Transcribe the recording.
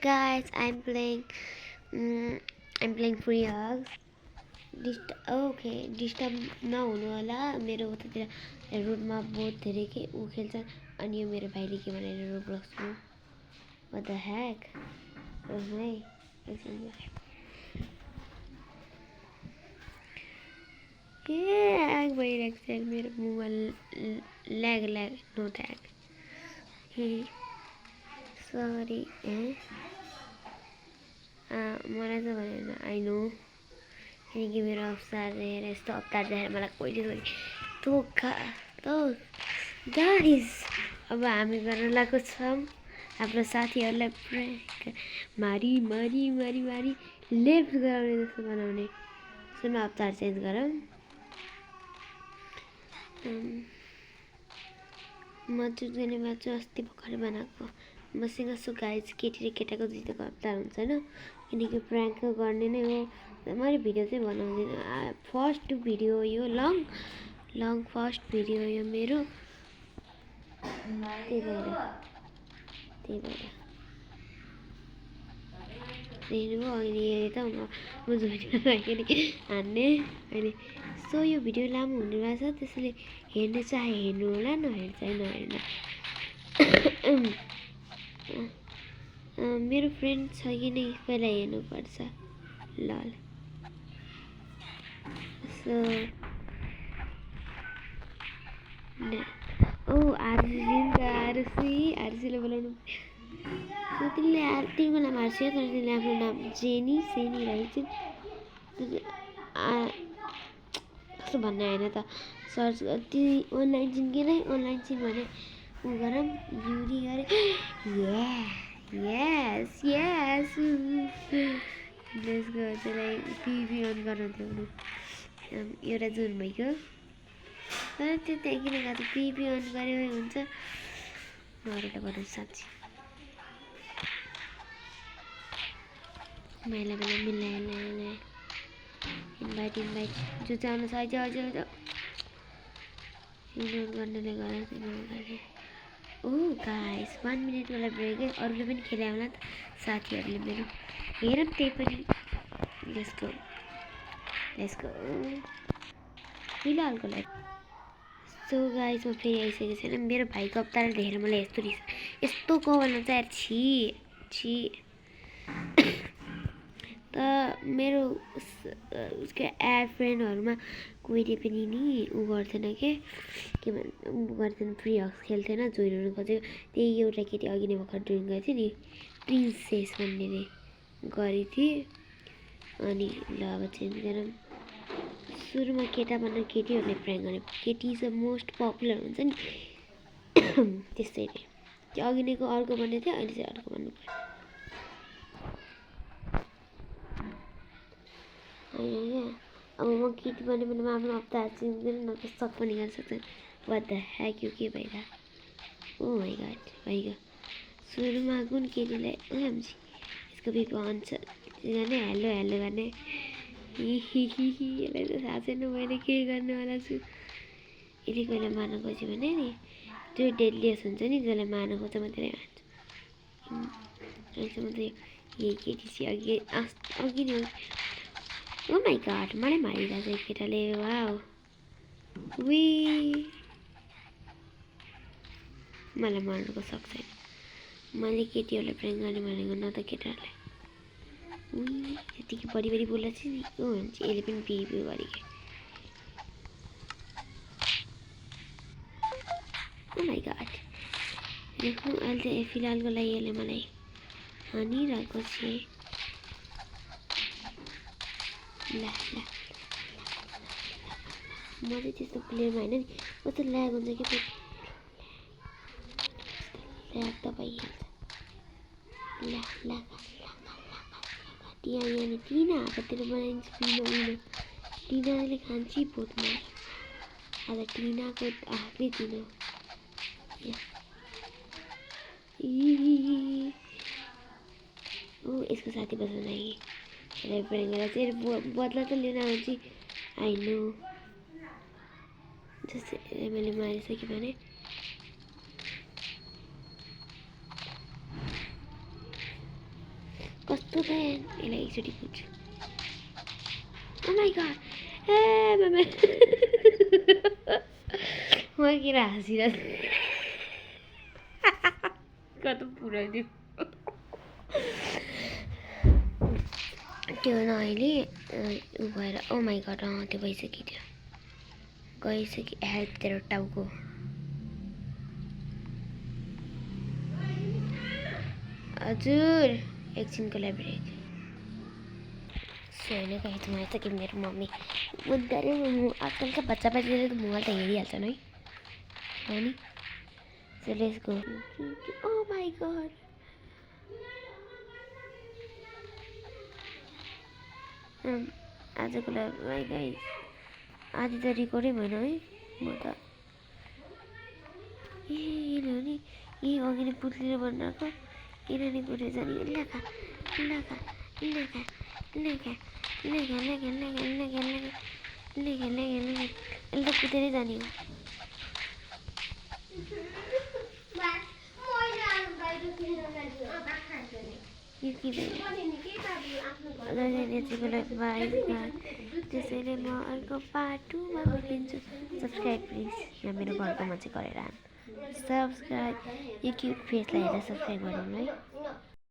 guys, I'm playing Free Hugs. Disturb नहुनु होला मेरो उतातिर रोडमा बहुत धेरै के ऊ खेल्छन् अनि यो मेरो भाइले के भनेर रोब्लक्सको व्हाट द हेक है ह्याक भइरहेको छ मेरो mobile lag no tag sorry मलाई त भनेन आई नो किनकि मेरो अवतार हेरेर यस्तो अवतार देखेर मलाई कहिले गाइस अब हामी गर्न लागेको छौँ आफ्नो साथीहरूलाई प्र्याङ्क मारी लेफ्ट गराउने जस्तो बनाउने सुन अवतार चेन्ज गरौँ म चुक्ने बाँच्छु अस्ति भर्खरै बनाएको मसँग सु गाइस केटी र केटाको दुईटाको अवतार हुन्छ होइन किनकि प्र्याङ्क गर्ने नै हो मैले भिडियो चाहिँ बनाउँदिनँ फर्स्ट भिडियो यो लङ फर्स्ट भिडियो यो मेरो त्यही भएर हेर्नु अहिले हेरेँ त म झुट हान्ने अहिले सो यो भिडियो लामो हुने रहेछ त्यसैले हेर्ने चाहे हेर्नु होला नहेर्नु चाहिँ नहेर्नु मेरो फ्रेन्ड छ कि नै पहिला हेर्नुपर्छ लल सो आरुसीले बोलाउनु तिमीको नाम आरुसी हो तर तिमीले आफ्नो नाम सेनी राखिन् कस्तो भन्ने होइन त सर्च ती अनलाइन चिन् कि नै अनलाइन चिन् भने ऊ गरौँ युरी गरे यस त्यसको त्यसलाई टिभी अन गर्नु थियो एउटा जुन भइगयो तर त्यो त्यहाँ किन गएको टिभी अन गरे हुन्छ नरेर गर्नु साँच्ची मैला मिलाएर इन्भाइट जो चाहनु छ इग्नोर गर्नेले गरे ओ गाइस 1 मिनट वाला ब्रेक है अरूले पनि खेले होला नि त साथीहरूले मेरो हेरौँ त्यही पनि लेट्स गो फिलहालको लागि सो गाइस म फेरि आइसकेको छैन मेरो भाइको अवतार देखेर मलाई यस्तो कभरमा चाहिँ छी त मेरो उसको एड फ्रेन्डहरूमा कोहीले पनि नि ऊ गर्थेन के गर्दैन फ्री हक्स खेल्थेन जोइन हुनु खोजेको त्यही एउटा केटी अघि नै भर्खर जोइन गरेको थियो नि प्रिन्सेस भन्ने गरेको थिएँ अनि ल अब चेन्ज गरौँ सुरुमा केटा भनेर केटीहरूले प्र्याङ्क गर्ने केटी इज द मोस्ट पपुलर हुन्छ नि त्यसैले त्यो अघि नैको अर्को भन्ने थियो अहिले चाहिँ अर्को भन्नु पर्यो अब म केटी बने भने म आफ्नो अवतार चेन्ज गरेँ न त सक पनि गर्न सक्दैन व्हाट द हेक यो के भइरहेको ओ माइ गॉड भइगयो सुरुमा कुन केटीलाई ओएमजी यसको बिको आन्सर गर्ने हेलो गर्ने यसलाई त थाहा छैन मैले के गर्नेवाला छु यसले कहिले मार्न खोज्यो भने नि त्यो डेडलियस हुन्छ नि जसलाई मार्न खोज्छ मात्रै हान्छ म त यही केटी चाहिँ अघि नै ओ माई गॉड मलाई मारिरहेछ यो केटाले वाउ मलाई मार्नुको सक्छ छैन मैले केटीहरूले प्र्याङ्क गर्ने भनेको न त केटाहरूलाई यतिकै बढी बोल्दा चाहिँ नि के भन्छ यसले पनि बिहेभियर गरेको ओ माई गॉड देख्नु अहिले चाहिँ फिलहालको लागि यसले मलाई हानिरहेको छ ल म चाहिँ त्यस्तो प्लेयरमा होइन नि कस्तो ल्याग हुन्छ कि ल्याग त भइहाल्छ ल यहाँ टिना हाततिर बनाइन्छ टिनाले खान्छ भोटमा आज टिनाको आकृति हो यसको साथी बस्नु लागि चाहिँ बदला त लिन आउँछ आई नो जस्तै मैले मारिसकेँ भने कस्तो भएन यसलाई एकचोटि पुग्छु ओ माई गड ए बाबा म किन हाँसिरहेको कता पुऱ्याइदियो त्यो न अहिले उ भएर ओ माई गड त्यो भइसक्यो त्यो गइसक्यो हेल्प तेरो टाउको हजुर एकछिनको लागि ब्रेक होइन कहीँ तुम्हारे त कि मेरो मम्मी बुद्धले आजकलका बच्चा बच्चीले त मोबाइल त हेरिहाल्छन् है हो नि so let's go oh my god आजको लागि आधी त रिकर्डै भएन है म त ए हो नि यही अघि नै पुतलीले बनाएको किनभने कुरो जाने लेखा लेखा लेखा लेखा लेखा लेखा लेखा लेखा लेखा लेखा लेखा यसले त कुदेरै जाने हो त्यसैले म अर्को पार्ट 2 मा भेटिन्छु सब्सक्राइब प्लिज यहाँ मेरो घरको मान्छे गरेर सब्सक्राइब यो क्युट फेसलाई हेरेर सब्सक्राइब गरौँ है